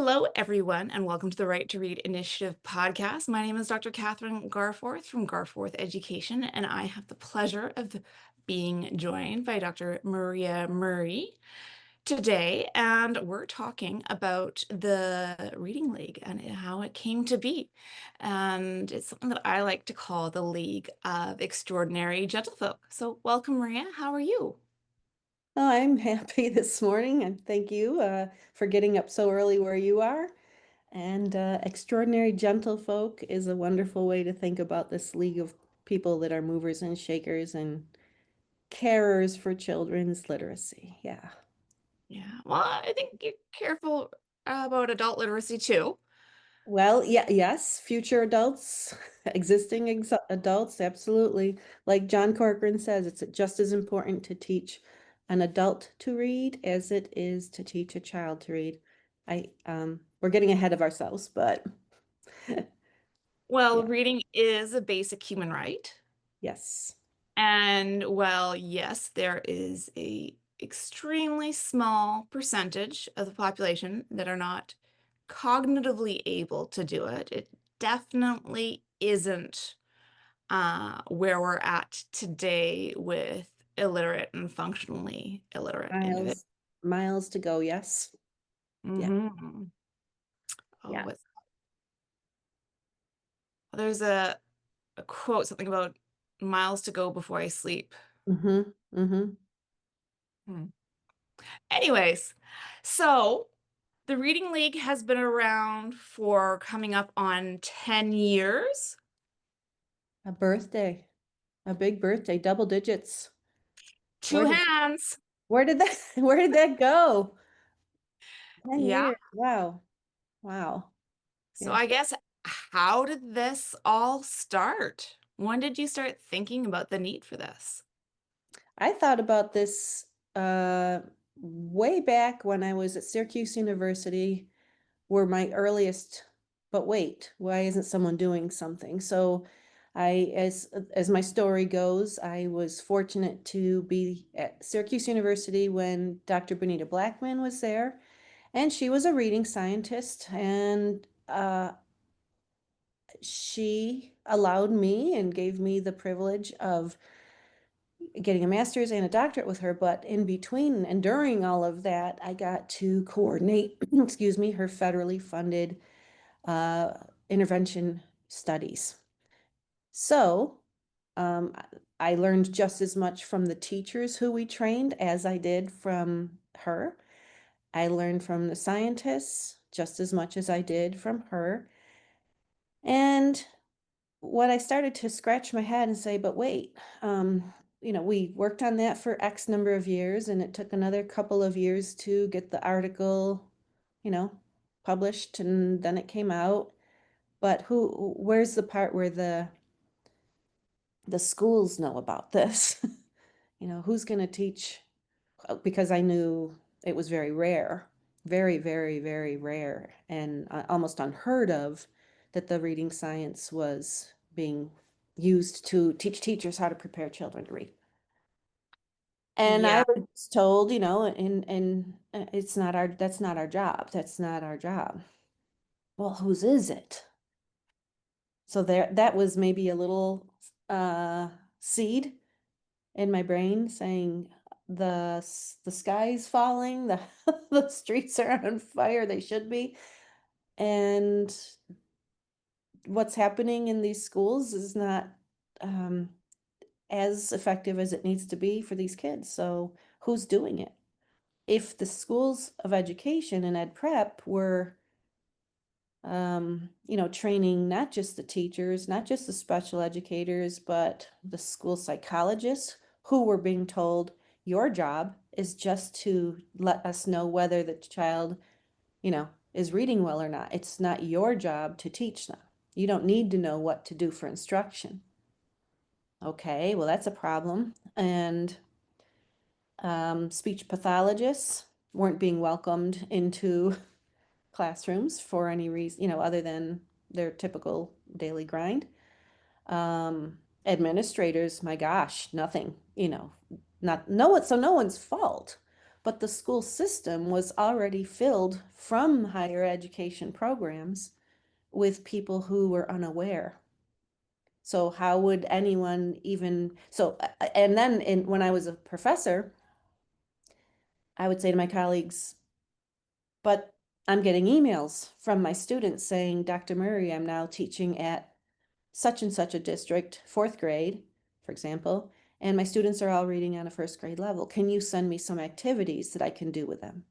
Hello, everyone, and welcome to the Right to Read Initiative podcast. My name is Dr. Kathryn Garforth from Garforth Education, and I have the pleasure of being joined by Dr. Maria Murray today, and we're talking about the Reading League and how it came to be. And it's something that I like to call the League of Extraordinary Gentlefolk. So, welcome, Maria. How are you? Oh, I'm happy this morning, and thank you for getting up so early where you are. And extraordinary gentlefolk is a wonderful way to think about this league of people that are movers and shakers and carers for children's literacy. Yeah. Yeah, well, I think you're careful about adult literacy too. Well, yeah, yes, future adults, existing ex adults, absolutely. Like John Corcoran says, it's just as important to teach an adult to read as it is to teach a child to read. We're getting ahead of ourselves, but Well, yeah, reading is a basic human right. yes. And well, yes, there is a extremely small percentage of the population that are not cognitively able to do it. It definitely isn't where we're at today with illiterate and functionally illiterate individuals. Miles, miles to go, yes. Yeah. Hmm. Oh, Yeah. what's there's a quote, something about miles to go before I sleep. Mm-hmm. Mm-hmm. Hmm. Anyways, so the Reading League has been around for coming up on 10 years. A birthday, a big birthday, double digits. Two Where did hands. where did that go? 10 Yeah. years. Wow. Wow. So Yeah. I guess how did this all start? When did you start thinking about the need for this? I thought about this way back when I was at Syracuse University, were my earliest, but wait, why isn't someone doing something? So as my story goes, I was fortunate to be at Syracuse University when Dr. Bonita Blackman was there, and she was a reading scientist, and she allowed me and gave me the privilege of getting a master's and a doctorate with her. But in between and during all of that, I got to coordinate, excuse me, her federally funded uh, intervention studies. So um, I learned just as much from the teachers who we trained as I did from her. I learned from the scientists just as much as I did from her. And what I started to scratch my head and say, but wait, we worked on that for X number of years, and it took another couple of years to get the article, you know, published, and then it came out. But where's the part where the schools know about this? Who's going to teach? Because I knew it was very rare, very, very, very rare, and almost unheard of that the reading science was being used to teach teachers how to prepare children to read. And I Yeah. was told, and that's not our job. That's not our job. Well, whose is it? So that was maybe a little seed in my brain saying the sky's falling, the streets are on fire, they should be. And what's happening in these schools is not um, as effective as it needs to be for these kids. So who's doing it? If the schools of education and ed prep were training not just the teachers, not just the special educators, but the school psychologists who were being told, your job is just to let us know whether the child, is reading well or not. It's not your job to teach them. You don't need to know what to do for instruction. Okay, well, that's a problem. And speech pathologists weren't being welcomed into classrooms for any reason, other than their typical daily grind. Administrators, my gosh, nothing, not no one, so no one's fault. but the school system was already filled from higher education programs with people who were unaware. So how would anyone even, so, and then when I was a professor, I would say to my colleagues, but I'm getting emails from my students saying, Dr. Murray, I'm now teaching at such and such a district, fourth grade, for example, and my students are all reading on a first grade level. Can you send me some activities that I can do with them?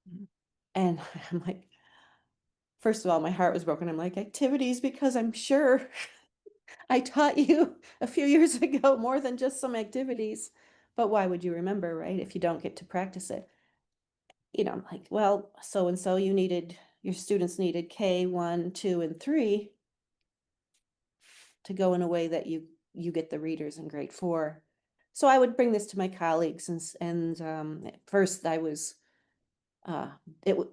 Mhm. And I'm like, first of all, my heart was broken. I'm like, activities, because I'm sure I taught you a few years ago more than just some activities. But why would you remember, right, if you don't get to practice it? I'm like, well, so and so your students needed K1, 2, and 3 to go in a way that you get the readers in grade 4. So I would bring this to my colleagues, and at first I was uh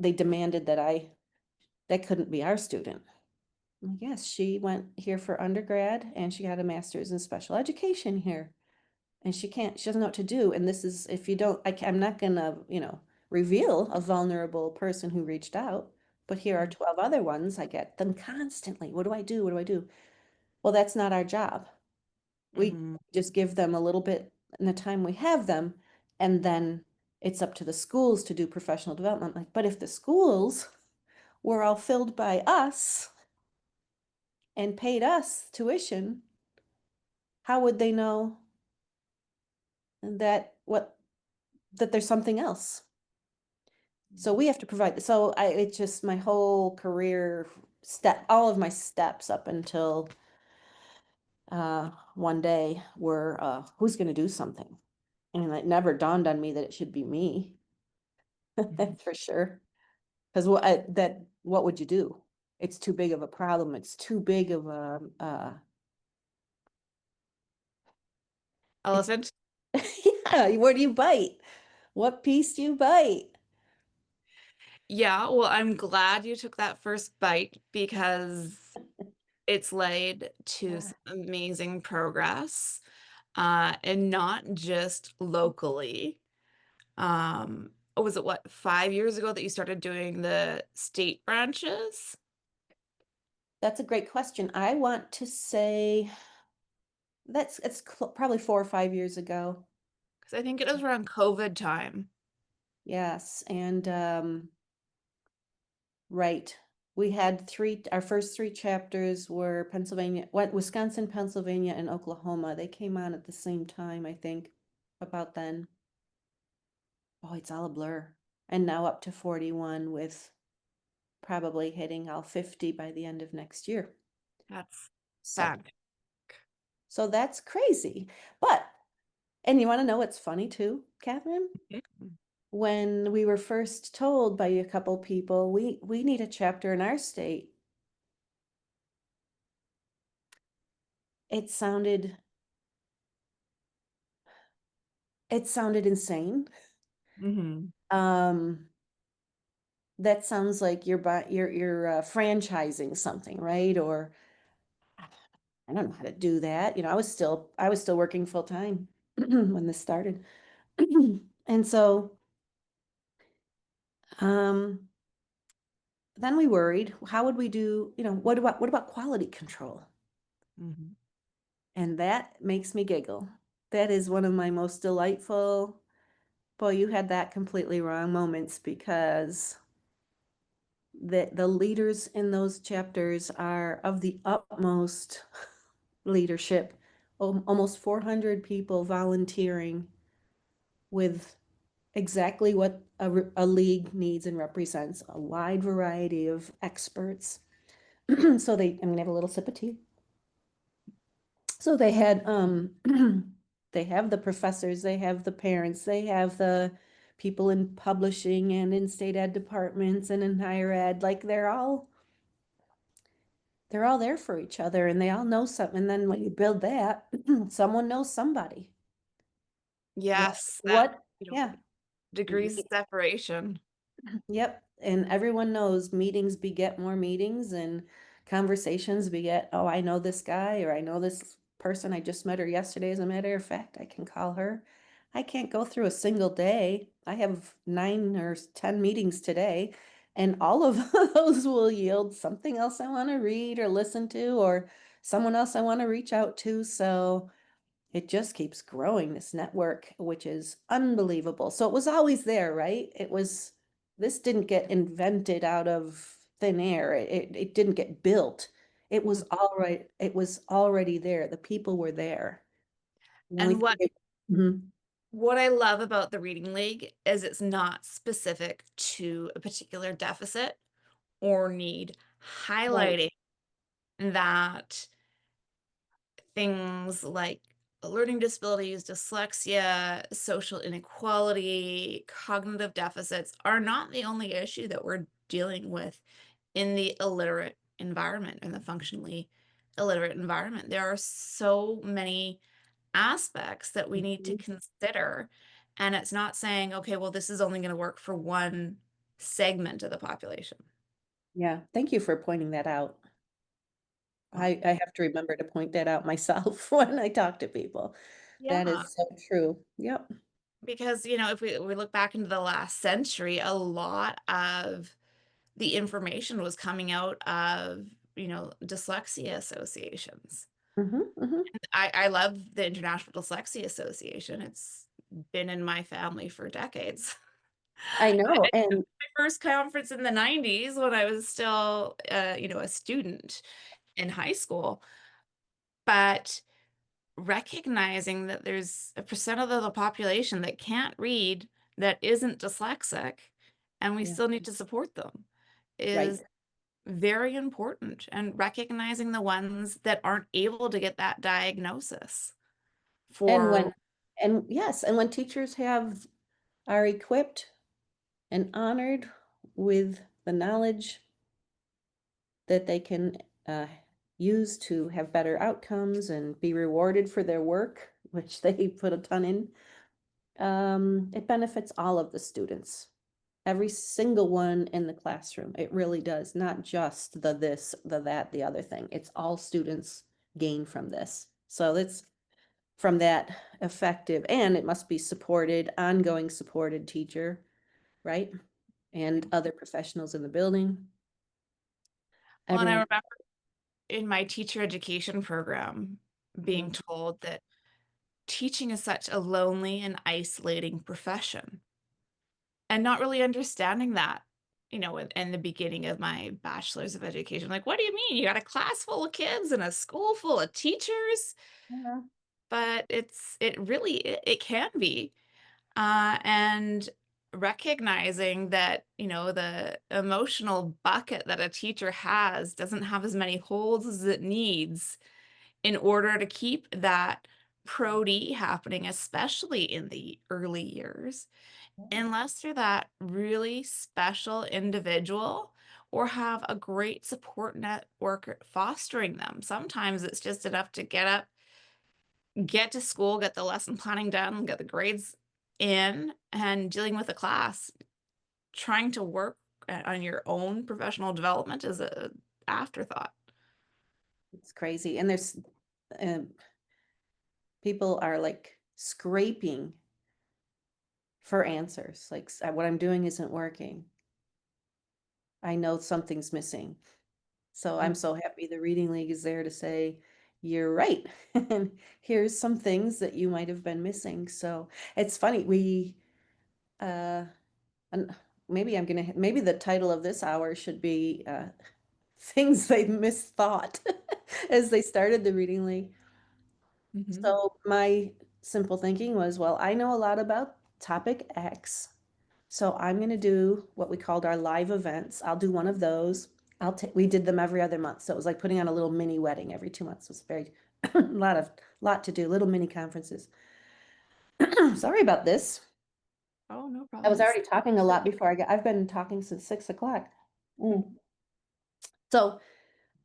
they demanded that couldn't be our student. I'm like, yes, she went here for undergrad and she got a master's in special education here. And she doesn't know what to do. And this is, if you don't, I'm not gonna, reveal a vulnerable person who reached out, but here are 12 other ones. I get them constantly. What do I do? What do I do? Well, that's not our job. We Mhm. just give them a little bit in the time we have them, and then it's up to the schools to do professional development. Like, but if the schools were all filled by us and paid us tuition, how would they know that there's something else? So we have to provide, so it's just my whole career all of my steps up until one day were, who's going to do something? And it never dawned on me that it should be me. Mhm. That's for sure. Because what would you do? It's too big of a problem. It's too big of a, it's, Elephant. yeah, where do you bite? What piece do you bite? Yeah, well, I'm glad you took that first bite because it's led to Yeah. some amazing progress, and not just locally. Was it what, 5 years ago that you started doing the state branches? That's a great question. I want to say probably 4 or 5 years ago. Because I think it was around COVID time. Yes, and right. We had our first three chapters were Wisconsin, Pennsylvania, and Oklahoma. They came on at the same time, I think, about then. Oh, it's all a blur. And now up to 41 with probably hitting all 50 by the end of next year. That's So, bad. so that's crazy. And you want to know what's funny too, Kathryn? When we were first told by a couple people, we need a chapter in our state, it sounded it sounded insane. Mm-hmm. Um, that sounds like you're franchising something, right? Or I don't know how to do that. I was still working full time when this started. And so um then we worried, how would we do, what about quality control? Mm-hmm. And that makes me giggle. That is one of my most delightful, boy, you had that completely wrong moments, because the leaders in those chapters are of the utmost leadership. Almost 400 people volunteering with exactly what a league needs and represents, a wide variety of experts. So I'm gonna have a little sip of tea. So they had they have the professors, they have the parents, they have the people in publishing and in state ed departments and in higher ed. Like they're all there for each other and they all know something. And then when you build that, someone knows somebody. What Yes, that, what yeah. degrees of separation. Yep. And everyone knows meetings beget more meetings and conversations beget, oh, I know this guy or I know this person. I just met her yesterday. As a matter of fact, I can call her. I can't go through a single day. I have 9 or 10 meetings today, and all of those will yield something else I want to read or listen to, or someone else I want to reach out to. So it just keeps growing, this network, which is unbelievable. So it was always there, right? This didn't get invented out of thin air. It didn't get built. Mm. It was already there. The people were there. The only And thing Mhm. what I love about the Reading League is it's not specific to a particular deficit or need, Right. highlighting that things like learning disabilities, dyslexia, social inequality, cognitive deficits are not the only issue that we're dealing with in the illiterate environment and the functionally illiterate environment. There are so many aspects that we need to Mhm. consider. And it's not saying, okay, well, this is only going to work for one segment of the population. Yeah. Thank you for pointing that out. Well, I have to remember to point that out myself when I talk to people. That yeah, is so true. Yep. because, if we look back into the last century, a lot of the information was coming out of, dyslexia associations. Hmm. Hmm. I love the International Dyslexia Association. It's been in my family for decades. I know. And My first conference in the 90s when I was still, a student in high school. But recognizing that there's a percent of the population that can't read, that isn't dyslexic, and we yeah, still need to support them right. is very important. And recognizing the ones that aren't able to get that diagnosis And for. when, and yes, and when teachers are equipped and honored with the knowledge that they can uh, use to have better outcomes and be rewarded for their work, which they put a ton in, it benefits all of the students. Every single one in the classroom. It really does. Not just the this, the that, the other thing. It's all students gain from this. So it's from that effective, and it must be supported, ongoing supported teacher, right? And other professionals in the building. Well, and I Everyone. remember in my teacher education program being Mhm. told that teaching is such a lonely and isolating profession, and not really understanding that, in the beginning of my bachelor's of education. Like, what do you mean? You got a class full of kids and a school full of teachers? Yeah. But it can be. And recognizing that, the emotional bucket that a teacher has doesn't have as many holes as it needs in order to keep that pro D happening, especially in the early years, unless you're that really special individual or have a great support network fostering them. Sometimes it's just enough to get up, get to school, get the lesson planning done, get the grades in, and dealing with the class. Trying to work on your own professional development is a afterthought. It's crazy. And there's um, people are like scraping for answers. Like, what I'm doing isn't working. I know something's missing. So I'm so happy the Reading League is there to say, you're right. And here's some things that you might have been missing. So it's funny. Uh, and maybe the title of this hour should be Things They Misthought as they started the Reading League. Mhm. So my simple thinking was, well, I know a lot about topic X. So I'm going to do what we called our live events. I'll do one of those. We did them every other month. So it was like putting on a little mini wedding every 2 months. It was very, lot to do, little mini conferences. Sorry about this. Oh, no I was problem. already talking a lot before I've been talking since 6 o'clock. Mm. So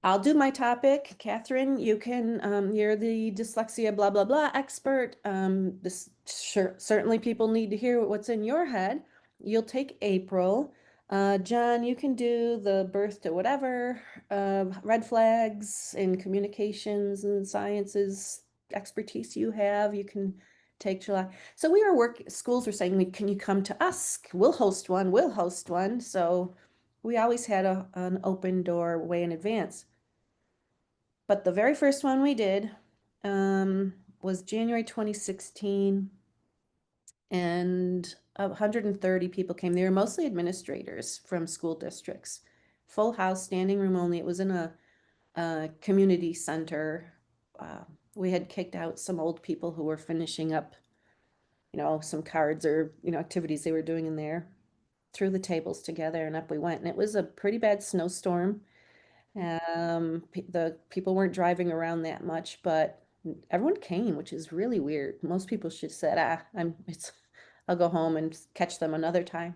I'll do my topic. Kathryn, you're the dyslexia blah, blah, blah expert. Certainly people need to hear what's in your head. You'll take April. John, you can do the birth to whatever, red flags in communications and sciences expertise you have. You can take July. So we were schools were saying, can you come to us? We'll host one, we'll host one. So we always had an open door way in advance. But the very first one we did was January 2016, and 130 people came. They were mostly administrators from school districts. Full house, standing room only. It was in a community center. Uh, we had kicked out some old people who were finishing up, some cards or, activities they were doing in there. Threw the tables together and up we went. And it was a pretty bad snowstorm. The people weren't driving around that much, but everyone came, which is really weird. Most people should said, I'll go home and catch them another time.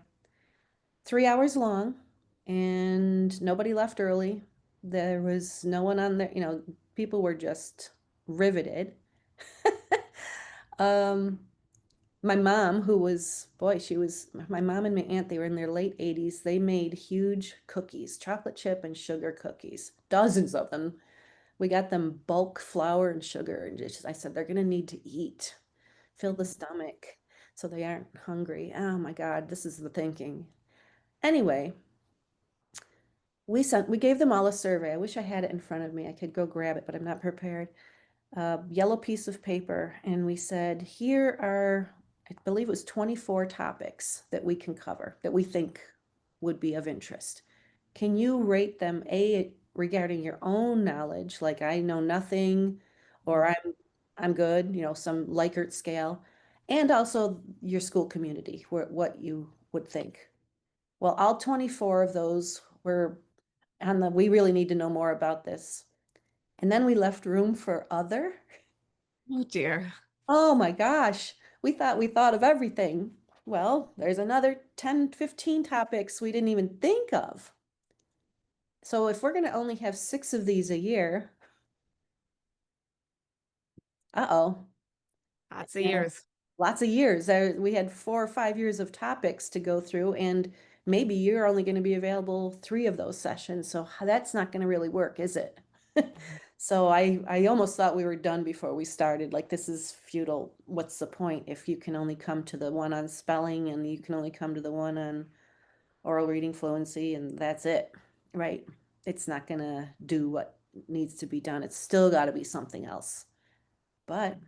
3 hours long, and nobody left early. There was no one on there, people were just riveted. Um, my mom, who was, boy, my mom and my aunt, they were in their late 80s. They made huge cookies, chocolate chip and sugar cookies, dozens of them. We got them bulk flour and sugar. And I said, they're going to need to eat, fill the stomach so they aren't hungry. Oh my God, this is the thinking. Anyway, we gave them all a survey. I wish I had it in front of me. I could go grab it, but I'm not prepared. Yellow piece of paper, and we said, here are, I believe it was 24 topics that we can cover that we think would be of interest. Can you rate them, regarding your own knowledge, like I know nothing, or I'm good, some Likert scale, and also your school community, what you would think. Well, all 24 of those were on we really need to know more about this. And then we left room for other. Oh dear. Oh my gosh, we thought of everything. Well, there's another 10, 15 topics we didn't even think of. So if we're going to only have 6 of these a year, uh-oh, Lots of yeah, years. lots of years. We had 4 or 5 years of topics to go through, and maybe you're only going to be available 3 of those sessions. So that's not going to really work, is it? So I almost thought we were done before we started. Like, this is futile. What's the point if you can only come to the one on spelling and you can only come to the one on oral reading fluency and that's it, right? It's not gonna do what needs to be done. It's still got to be something else. But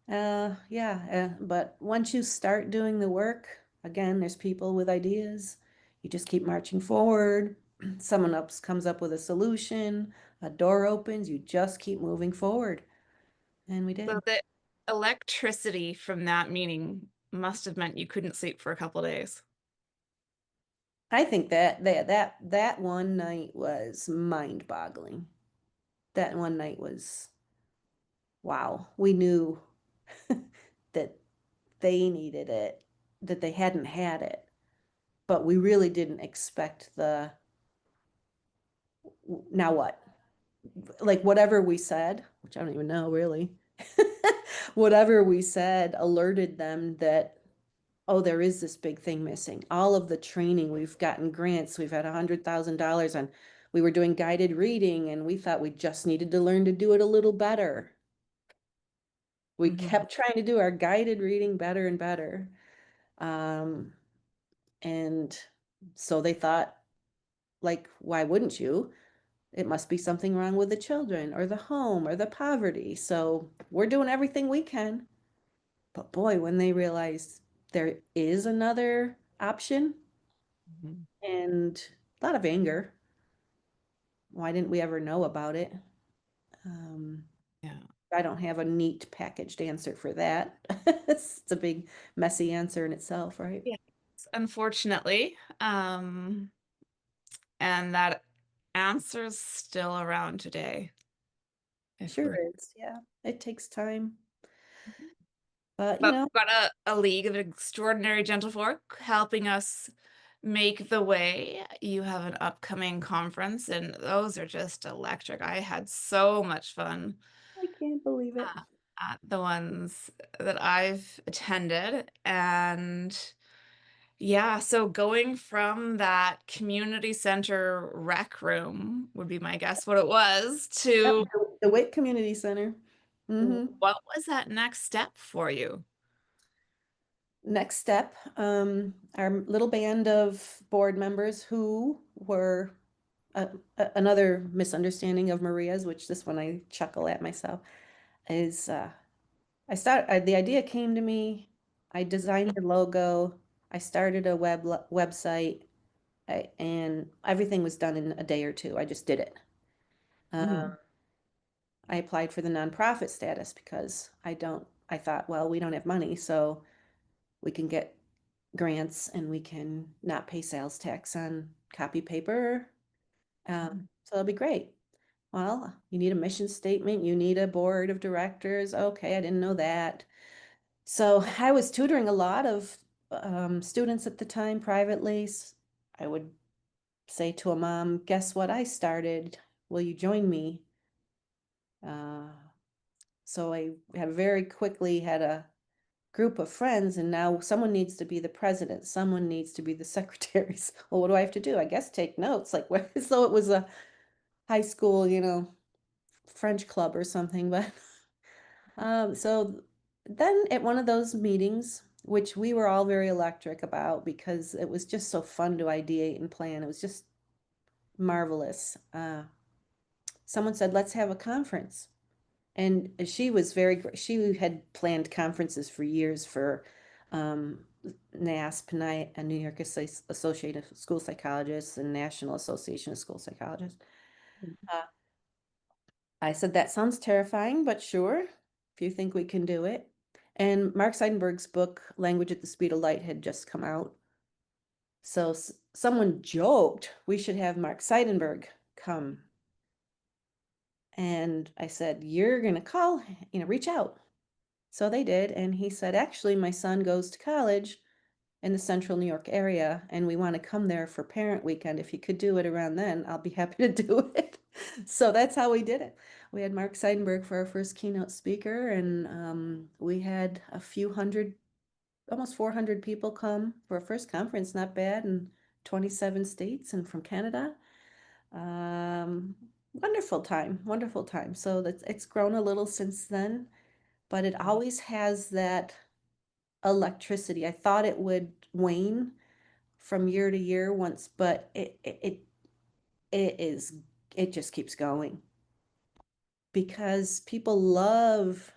yeah, but once you start doing the work, again, there's people with ideas. You just keep marching forward. Someone else comes up with a solution, a door opens, you just keep moving forward. And we So did. the electricity from that meeting must have meant you couldn't sleep for a couple days. I think that one night was mind-boggling. That one night was wow. We knew that they needed it, that they hadn't had it, but we really didn't expect now what? Like whatever we said, which I don't even know really, whatever we said alerted them that, oh, there is this big thing missing. All of the training, we've gotten grants, we've had $100,000 on, we were doing guided reading, and we thought we just needed to learn to do it a little better. We Mhm. kept trying to do our guided reading better and better. Um, and so they thought, like, why wouldn't you? It must be something wrong with the children or the home or the poverty. So we're doing everything we can. But boy, when they realized there is another option, Mhm. and a lot of anger, why didn't we ever know about it? Um, Yeah. I don't have a neat packaged answer for that. It's a big, messy answer in itself, right? Yes, unfortunately. And that answer's still around today. If Sure we're is. Yeah, it takes time. But, But we've got a league of extraordinary gentlefolk helping us make the way. You have an upcoming conference, and those are just electric. I had so much fun I can't believe it. uh, at the ones that I've attended. And yeah, so going from that community center rec room would be my guess what it was Yep, to the Wick Community Center. Mhm. What was that next step for you? Next step, our little band of board members who were another misunderstanding of Maria's, which this one I chuckle at myself, is the idea came to me. I designed the logo. I started a website, and everything was done in a day or two. I just did it. Mhm. I applied for the nonprofit status because I thought, well, we don't have money, so we can get grants and we can not pay sales tax on copy paper. So that'll be great. Well, you need a mission statement, you need a board of directors. Okay, I didn't know that. So I was tutoring a lot of students at the time privately. I would say to a mom, guess what I started? Will you join me? Uh, so I had very quickly had a group of friends, and now someone needs to be the president, someone needs to be the secretaries. Well, what do I have to do? I guess take notes, like what, as though it was a high school, French club or something. But so then at one of those meetings, which we were all very electric about because it was just so fun to ideate and plan, it was just marvelous. Someone said, let's have a conference. And she had planned conferences for years for um, NASP, a New York Association of School Psychologists, and National Association of School Psychologists. Uh, I said, that sounds terrifying, but sure, if you think we can do it. And Mark Seidenberg's book, Language at the Speed of Light, had just come out. So someone joked we should have Mark Seidenberg come. And I said, you're going to call, reach out. So they did. And he said, actually, my son goes to college in the central New York area, and we want to come there for parent weekend. If you could do it around then, I'll be happy to do it. So that's how we did it. We had Mark Seidenberg for our first keynote speaker, and we had a few hundred, almost 400 people come for a first conference, not bad, in 27 states and from Canada. Um, Wonderful time, wonderful time. So it's grown a little since then, but it always has that electricity. I thought it would wane from year to year once, but it is it just keeps going because people love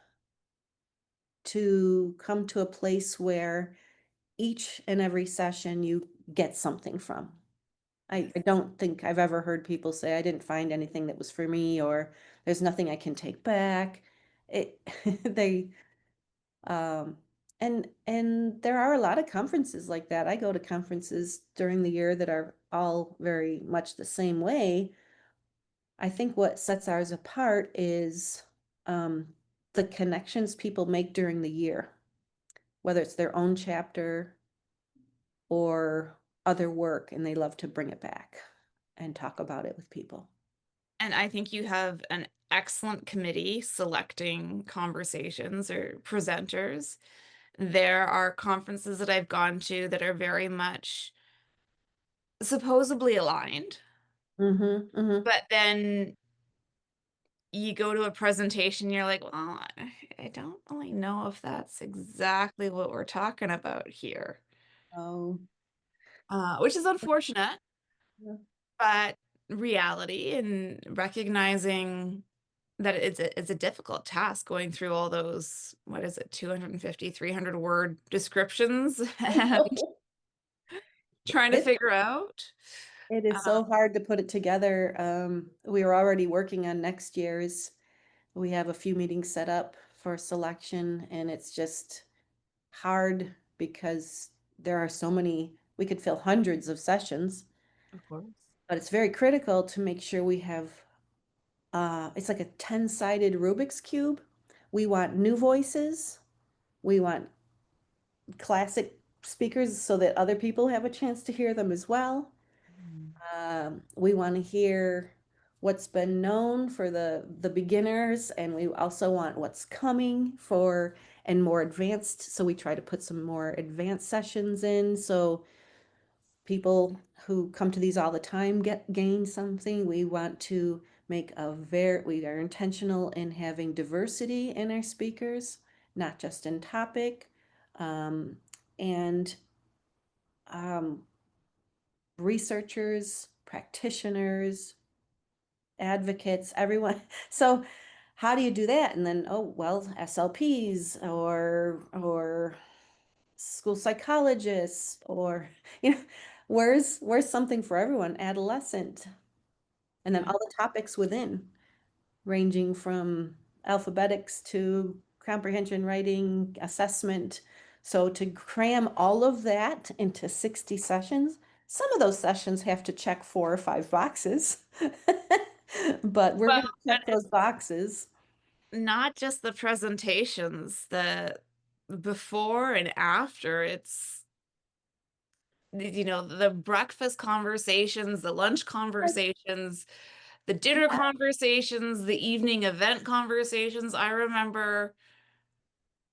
to come to a place where each and every session you get something from. I don't think I've ever heard people say I didn't find anything that was for me, or there's nothing I can take back. It they Um, and there are a lot of conferences like that. I go to conferences during the year that are all very much the same way. I think what sets ours apart is um, the connections people make during the year, whether it's their own chapter or other work, and they love to bring it back and talk about it with people. And I think you have an excellent committee selecting conversations or presenters. There are conferences that I've gone to that are very much supposedly aligned, Mm-hmm, mm-hmm. but then you go to a presentation, you're like, well, I don't really know if that's exactly what we're talking about here, Oh, which is unfortunate, yeah. but reality and recognizing that it's a difficult task going through all those, what is it, 250, 300 word descriptions I and know. trying to It figure out. It is Uh, so hard to put it together. We are already working on next year's. We have a few meetings set up for selection, and it's just hard because there are so many, we could fill hundreds of sessions, of course. but it's very critical to make sure we have, it's like a 10-sided Rubik's Cube. We want new voices. We want classic speakers so that other people have a chance to hear them as well. We want to hear what's been known for the beginners, and we also want what's coming for and more advanced. So we try to put some more advanced sessions in, so people who come to these all the time gain something. We want to we are intentional in having diversity in our speakers, not just in topic, um, and um, researchers, practitioners, advocates, everyone. So how do you do that? And then, oh, well, SLPs or school psychologists or you know, where's something for everyone, adolescent, and then Yeah. all the topics within, ranging from alphabetics to comprehension, writing, assessment. So to cram all of that into 60 sessions, some of those sessions have to check 4 or 5 boxes. But we're Well, going to and check those boxes. not just the presentations, the before and after. It's the breakfast conversations, the lunch conversations, the dinner conversations, the evening event conversations. I remember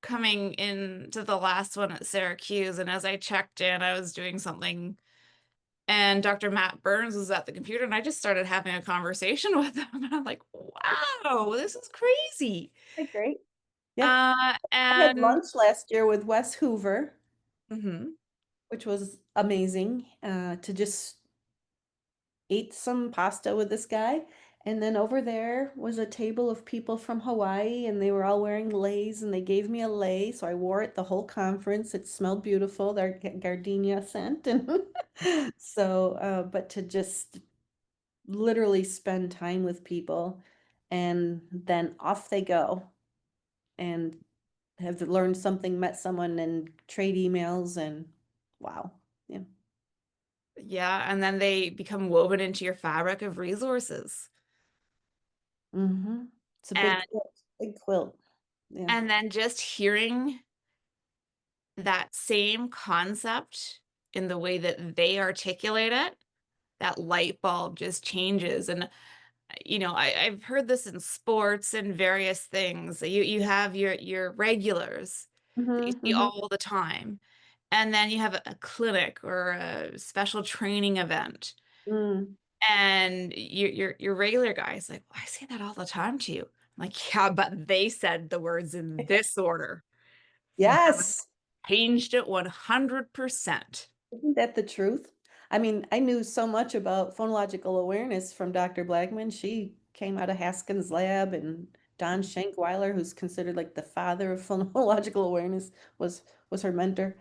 coming in to the last one at Syracuse, and as I checked in, I was doing something, and Dr. Matt Burns was at the computer, and I just started having a conversation with him, and I'm like, wow, this is crazy. Okay, great. Yeah. I had And lunch last year with Wes Hoover, mhm. which was amazing, to just ate some pasta with this guy. And then over there was a table of people from Hawaii, and they were all wearing leis, and they gave me a lei. So I wore it the whole conference. It smelled beautiful, their gardenia scent. And so, but to just literally spend time with people, and then off they go and have learned something, met someone, and trade emails. And wow. Yeah. Yeah, and then they become woven into your fabric of resources. Mm-hmm. It's a big And quilt, big quilt. Yeah. and then just hearing that same concept in the way that they articulate it, that light bulb just changes. And I've heard this in sports and various things. You have your regulars that you Mm-hmm, see mm-hmm, all the time. And then you have a clinic or a special training event. mm. And your regular guy is like, well, I say that all the time to you. I'm like, yeah, but they said the words in this order. Yes. Changed it 100%. Isn't that the truth? I mean, I knew so much about phonological awareness from Dr. Blackman. She came out of Haskins Lab, and Don Schenkweiler, who's considered like the father of phonological awareness, was her mentor.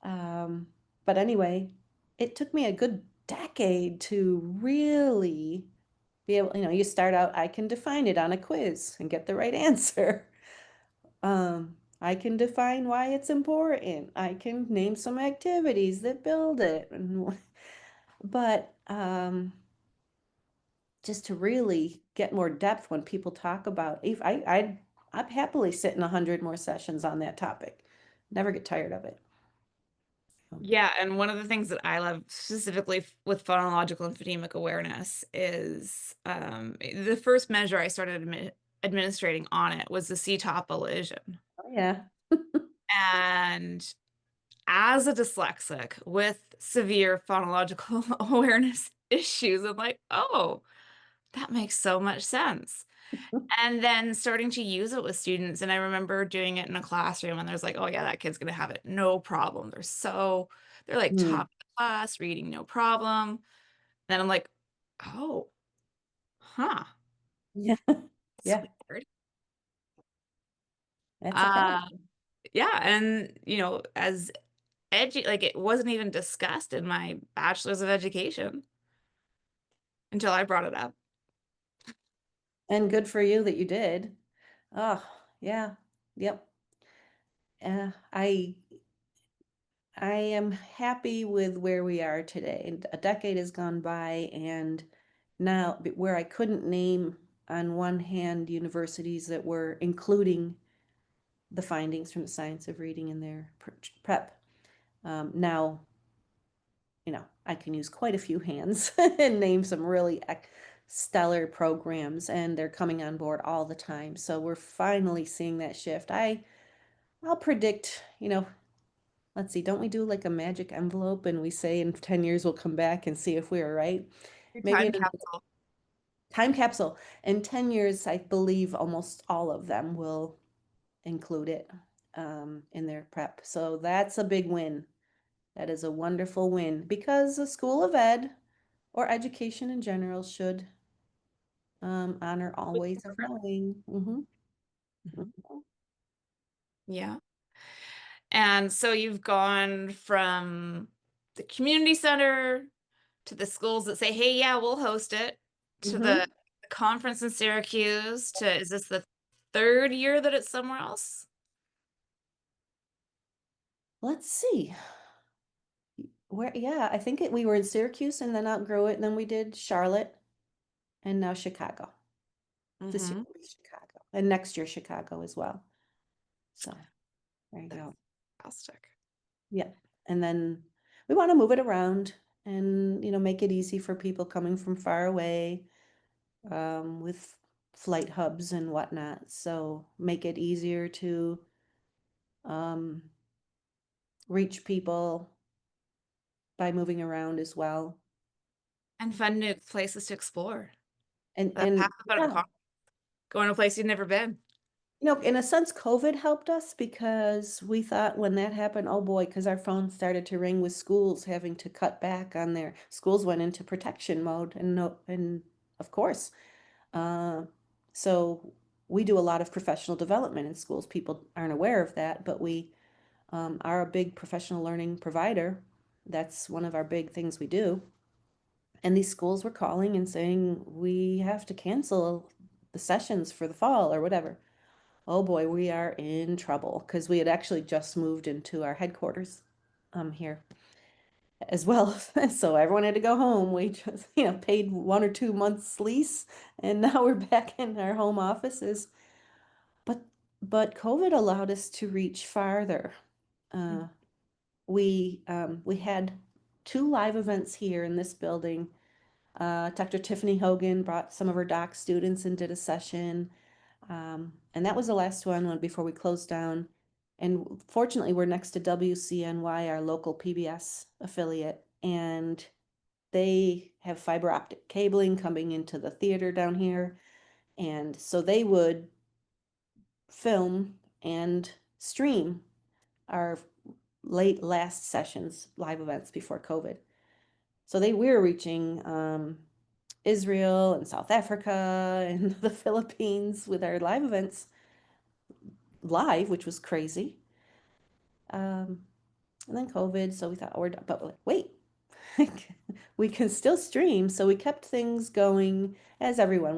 Um, but anyway, it took me a good decade to really be able, you start out, I can define it on a quiz and get the right answer. I can define why it's important. I can name some activities that build it. But just to really get more depth when people talk about, if I'd happily sit in 100 more sessions on that topic. Never get tired of it. Yeah, and one of the things that I love specifically with phonological and phonemic awareness is the first measure I started administrating on it was the C-top elision. Oh, yeah. And as a dyslexic with severe phonological awareness issues, I'm like, oh, that makes so much sense. And then starting to use it with students. And I remember doing it in a classroom, and there's like, oh, yeah, that kid's going to have it. No problem. They're like Hmm. top of the class, reading, no problem. Then I'm like, oh, huh, Yeah. that's Yeah. weird. That's a fact. Uh, yeah. And, as like it wasn't even discussed in my bachelor's of education until I brought it up. And good for you that you did. Oh, yeah. Yep. I am happy with where we are today. And a decade has gone by, and now where I couldn't name on one hand universities that were including the findings from the science of reading in their prep. Now, I can use quite a few hands and name some really stellar programs, and they're coming on board all the time. So we're finally seeing that shift. I'll predict, let's see, don't we do like a magic envelope and we say in 10 years we'll come back and see if we were right? Your Maybe time in, capsule. time capsule. In 10 years, I believe almost all of them will include it in their prep. So that's a big win. That is a wonderful win because the School of Ed or education in general should honor all ways of knowing. Mhm. Mhm. Yeah. And so you've gone from the community center to the schools that say, "Hey, yeah, we'll host it," to Mhm. the conference in Syracuse, to is this the 3rd year that it's somewhere else? Let's see. Where, yeah, I think we were in Syracuse and then outgrew it. And then we did Charlotte and now Chicago. This year Mhm. will be Chicago and next year Chicago as well. So there you That's go. fantastic. Yeah. And then we want to move it around and, make it easy for people coming from far away with flight hubs and whatnot. So make it easier to um, reach people by moving around as well. And fun new places to explore. That's half And the fun of a yeah, conference, going to a place you've never been. in a sense, COVID helped us because we thought when that happened, oh boy, because our phones started to ring with schools having to cut back on their schools went into protection mode, and no, and of course, uh, so we do a lot of professional development in schools. People aren't aware of that, but we are a big professional learning provider. That's one of our big things we do. And these schools were calling and saying we have to cancel the sessions for the fall or whatever. Oh boy, we are in trouble because we had actually just moved into our headquarters here as well. So everyone had to go home. We just, paid 1 or 2 months lease and now we're back in our home offices. But but COVID allowed us to reach farther. Mm. Uh, we had 2 live events here in this building. Dr. Tiffany Hogan brought some of her doc students and did a session. And that was the last one before we closed down. And fortunately, we're next to WCNY, our local PBS affiliate, and they have fiber optic cabling coming into the theater down here. And so they would film and stream our late last sessions, live events before COVID. So we were reaching Israel and South Africa and the Philippines with our live events live, which was crazy. Um, and then COVID, so we thought, oh, we're done. But wait, we can still stream. So we kept things going as everyone.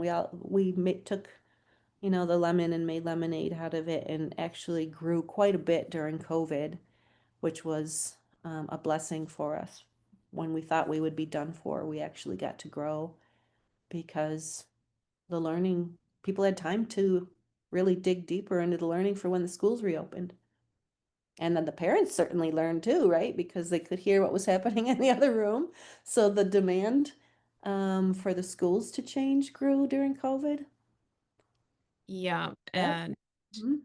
Took, the lemon and made lemonade out of it and actually grew quite a bit during COVID, which was a blessing for us. When we thought we would be done for, we actually got to grow because the learning, people had time to really dig deeper into the learning for when the schools reopened. And then the parents certainly learned too, right? Because they could hear what was happening in the other room. So the demand for the schools to change grew during COVID. Yeah, Yep. and Mhm.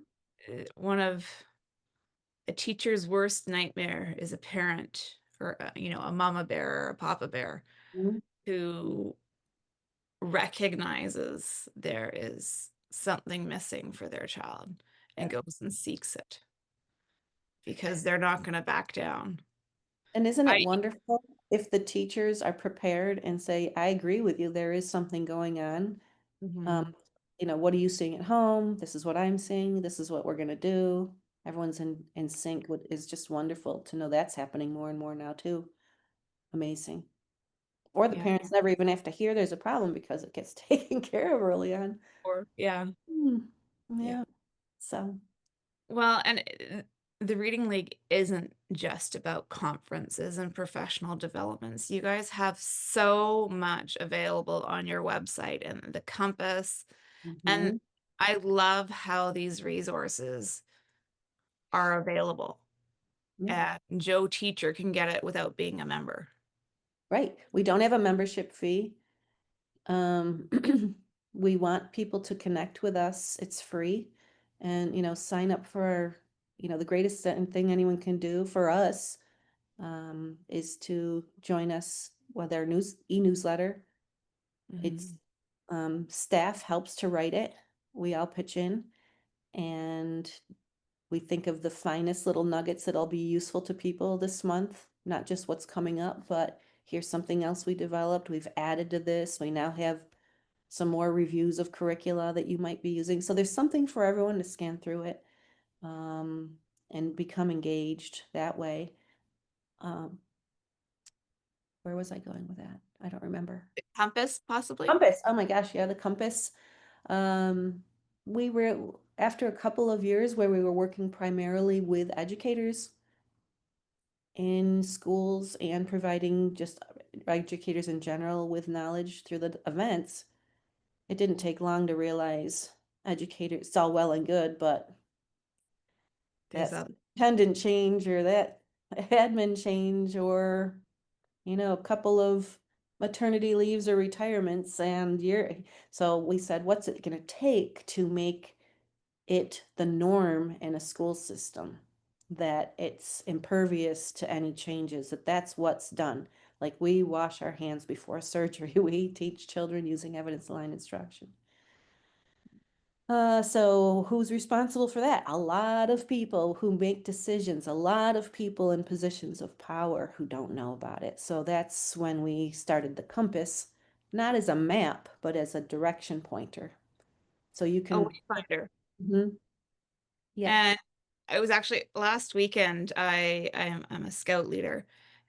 one of a teacher's worst nightmare is a parent or, a mama bear or a papa bear Mhm. who recognizes there is something missing for their child and Yeah. goes and seeks it because they're not going to back down. And isn't it I wonderful if the teachers are prepared and say, I agree with you, there is something going on. Um, Mhm. what are you seeing at home? This is what I'm seeing. This is what we're going to do. Everyone's in sync is just wonderful to know that's happening more and more now too. Amazing. Or the Yeah. parents never even have to hear there's a problem because it gets taken care of early on. Or yeah. Hmm. Yeah. Yeah. So, Well, and the Reading League isn't just about conferences and professional developments. You guys have so much available on your website and the compass. And mhm. I love how these resources are available. Yeah. And Joe Teacher can get it without being a member. Right. We don't have a membership fee. Um, we want people to connect with us. It's free. And, sign up for, the greatest thing anyone can do for us is to join us with our e-newsletter. It's Mhm. Staff helps to write it. We all pitch in and we think of the finest little nuggets that'll be useful to people this month, not just what's coming up, but here's something else we developed. We've added to this. We now have some more reviews of curricula that you might be using. So there's something for everyone to scan through it um, and become engaged that way. Um, where was I going with that? I don't remember. Compass, possibly? Compass. Oh my gosh, yeah, the compass. Um, we were after a couple of years where we were working primarily with educators in schools and providing just educators in general with knowledge through the events. It didn't take long to realize educators, it's all well and good, but There's that a superintendent change or that admin change or, a couple of maternity leaves or retirements and so we said, what's it going to take to make it the norm in a school system, that it's impervious to any changes, that's what's done. Like we wash our hands before surgery. We teach children using evidence-aligned instruction. So who's responsible for that? A lot of people who make decisions, a lot of people in positions of power who don't know about it. So that's when we started the compass, not as a map, but as a direction pointer. So you a can, wayfinder. Mhm. Yep. And it was actually last weekend, I'm a scout leader,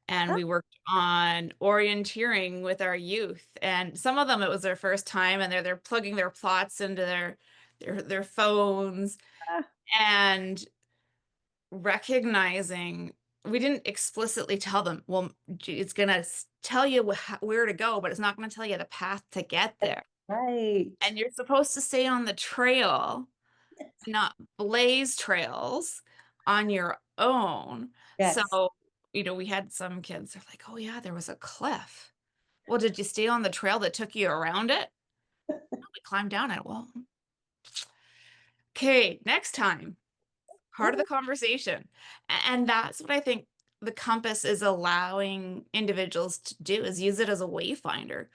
and Ah, we worked on orienteering with our youth. And some of them, it was their first time, and they're plugging their plots into their phones ah, and recognizing we didn't explicitly tell them, well, it's gonna tell you where to go, but it's not gonna tell you the path to get that's there. right. And you're supposed to stay on the trail, not blaze trails on your own. So, Yes. we had some kids, they're like, oh yeah, there was a cliff. Well, did you stay on the trail that took you around it? No, we climbed down it. Well, okay, next time, part of the conversation. And that's what I think the compass is allowing individuals to do, is use it as a wayfinder.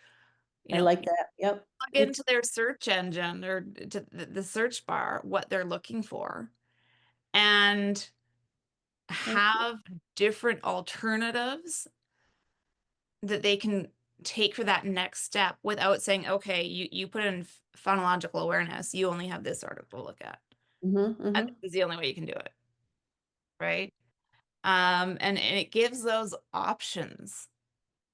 I like that. Yep. Plug It's into their search engine or to the search bar what they're looking for, and have different alternatives that they can take for that next step without saying, okay, you put in phonological awareness, you only have this article to look at. hmm And hmm this is the only way you can do it, right? And it gives those options.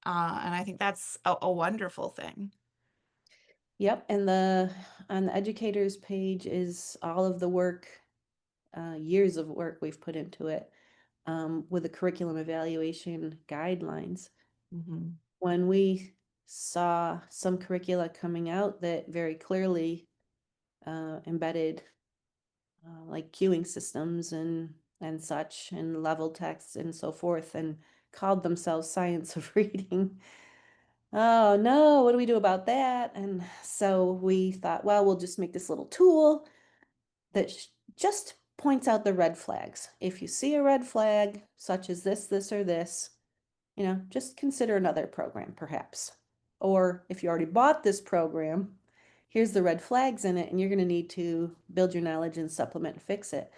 And I think that's a wonderful thing. Yep. And the on the educators page is all of the work, years of work we've put into it, with the curriculum evaluation guidelines. Mhm. When we saw some curricula coming out that very clearly embedded like queuing systems and such and level text and so forth and called themselves science of reading. Oh no, what do we do about that? And so we thought, well, we'll just make this little tool that just points out the red flags. If you see a red flag, such as this, or this, just consider another program perhaps. Or if you already bought this program, here's the red flags in it, and you're going to need to build your knowledge and supplement and fix it.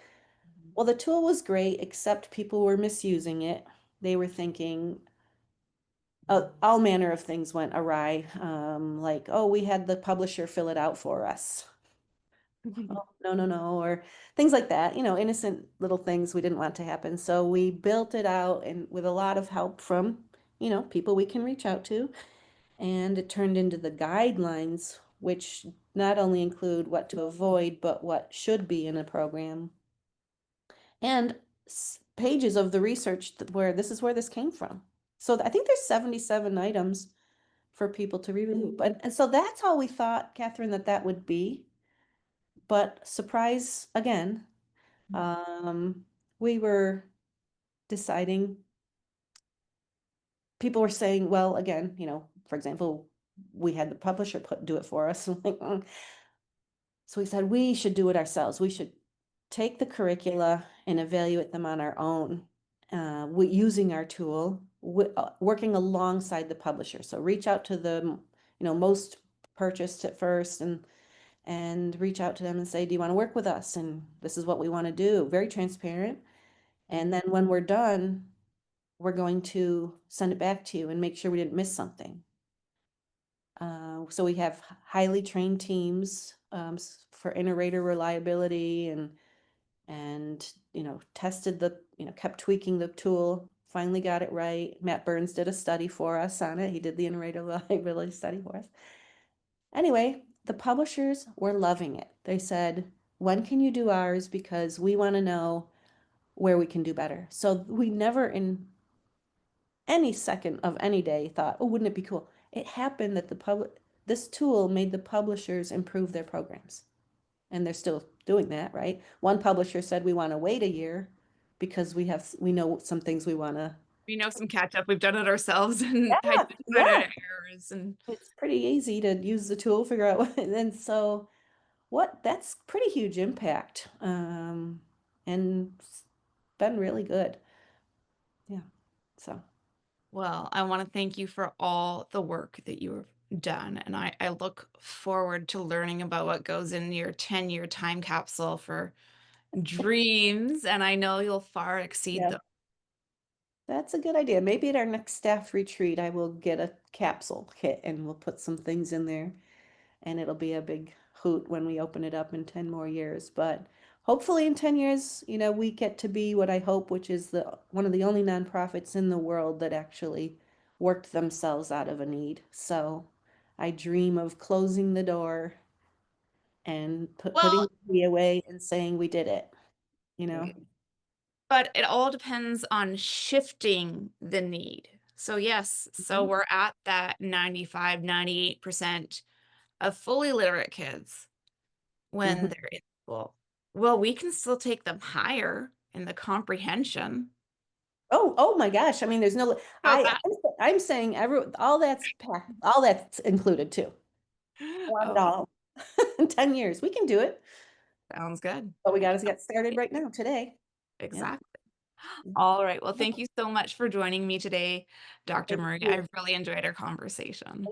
Well, the tool was great, except people were misusing it. They were thinking, all manner of things went awry. Like, oh, we had the publisher fill it out for us. Oh, no, no, no, or things like that, innocent little things we didn't want to happen. So we built it out and with a lot of help from, people we can reach out to. And it turned into the guidelines, which not only include what to avoid, but what should be in a program. And pages of the research where this is where this came from. So I think there's 77 items for people to review. But and so that's all we thought, Kathryn, that would be. But surprise again, um, we were deciding, people were saying, well, again, for example, we had the publisher do it for us. Like, so we said we should do it ourselves. We should take the curricula and evaluate them on our own, using our tool, working alongside the publisher. So reach out to the most purchased at first, and reach out to them and say, do you want to work with us? And this is what we want to do. Very transparent. And then when we're done, we're going to send it back to you and make sure we didn't miss something. So we have highly trained teams for inter-rater reliability and tested kept tweaking the tool, finally got it right. Matt Burns did a study for us on it. He did the inter-rater reliability study for us. Anyway, the publishers were loving it. They said, when can you do ours? Because we want to know where we can do better. So we never in any second of any day thought, oh, wouldn't it be cool? It happened that this tool made the publishers improve their programs. And they're still doing that, right? One publisher said we want to wait a year because we know some things we want to. We know some catch up. We've done it ourselves and Yeah, identified yeah. our errors. And It's pretty easy to use the tool, figure out what, and so that's pretty huge impact. And it's been really good. Yeah. So, well, I want to thank you for all the work that you have done. And I look forward to learning about what goes in your 10-year time capsule for dreams. And I know you'll far exceed yeah, them. that's a good idea. Maybe at our next staff retreat, I will get a capsule kit and we'll put some things in there, and it'll be a big hoot when we open it up in 10 more years. But hopefully in 10 years, we get to be what I hope, which is the one of the only nonprofits in the world that actually worked themselves out of a need. So I dream of closing the door and putting Well, the key away and saying we did it, you know? but it all depends on shifting the need. So yes, so Mhm. we're at that 95, 98% of fully literate kids when Mhm. they're in school. Well, we can still take them higher in the comprehension. Oh my gosh. I mean, there's no, About that. I'm saying all that's packed, all that's included too. I want it Oh, all. In 10 years, we can do it. sounds good. But we got to get started right now, today. Yeah. Exactly. Yeah. All right. Well, thank you so much for joining me today, Dr. Thank Murray. you. I've really enjoyed our conversation.